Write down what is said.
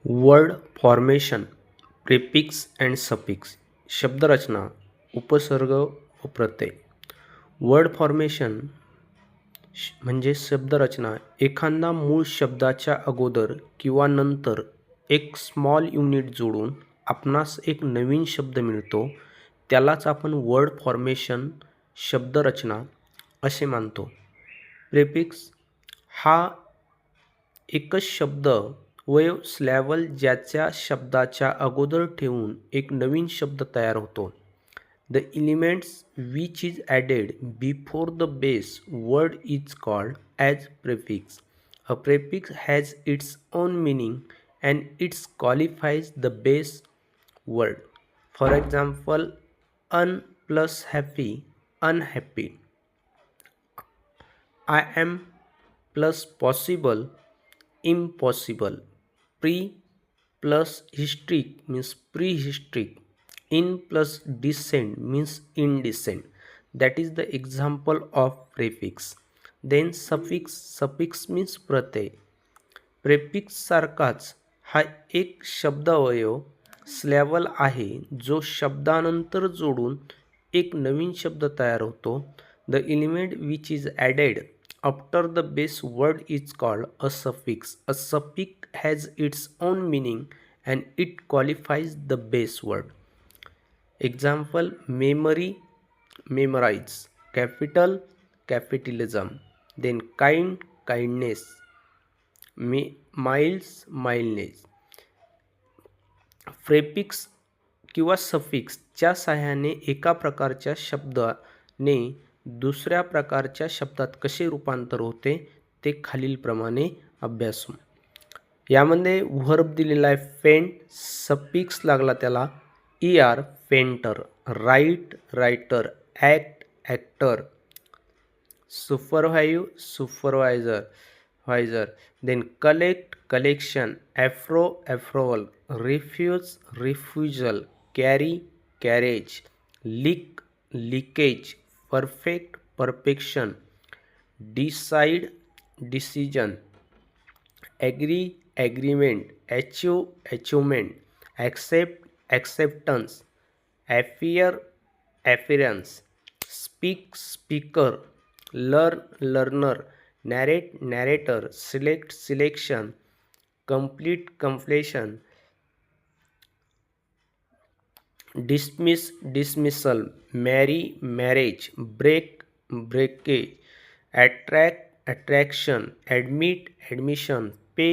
Word formation, prefix and suffix, शब्दरचना, उपसर्ग व प्रत्यय. वर्ड फॉर्मेशन म्हणजे शब्दरचना. एखादा मूळ शब्दाच्या अगोदर किंवा नंतर एक स्मॉल युनिट जोडून आपणास एक नवीन शब्द मिळतो, त्यालाच आपण वर्ड फॉर्मेशन, शब्दरचना असे मानतो. प्रिफिक्स हा एकच शब्द व स्लॅवल ज्याच्या शब्दाच्या अगोदर ठेवून एक नवीन शब्द तयार होतो. The elements which is added before the base word is called as prefix. A prefix has its own meaning and its qualifies the base word. For example, un plus happy, unhappy. I M plus possible, impossible. Pre plus historic means prehistoric. In plus decent means indecent. That is the example of prefix. Then suffix means Pratyaya. Prefix सारखाच हा एक शब्दावयव स्लॅवल आहे जो शब्दानंतर जोडून एक नवीन शब्द तयार होतो. The element which is added after the base word is called a suffix. A suffix has its own meaning and it qualifies the base word. Example: memory, memorize. Capital, capitalism. Then kind, kindness. Miles, mildness. Prefix किंवा सफिक्सच्या साहाय्याने एका प्रकारच्या शब्दाने दुसऱ्या प्रकारच्या शब्दात कसे रूपांतर होते ते खालीलप्रमाणे अभ्यासू. यामध्ये व्हर्ब दिलेला आहे फेंट, सफिक्स लागला त्याला er painter, write writer, act actor, supervisor visor. Then collect collection, approve approval, refuse refusal, carry carriage, leak leakage, perfect perfection, decide decision, agree agreement, achieve achievement, accept acceptance, appear appearance, speak speaker, learn learner, narrate narrator, select selection, complete completion, dismiss dismissal, marry marriage, break breakage, attract attraction, admit admission, पे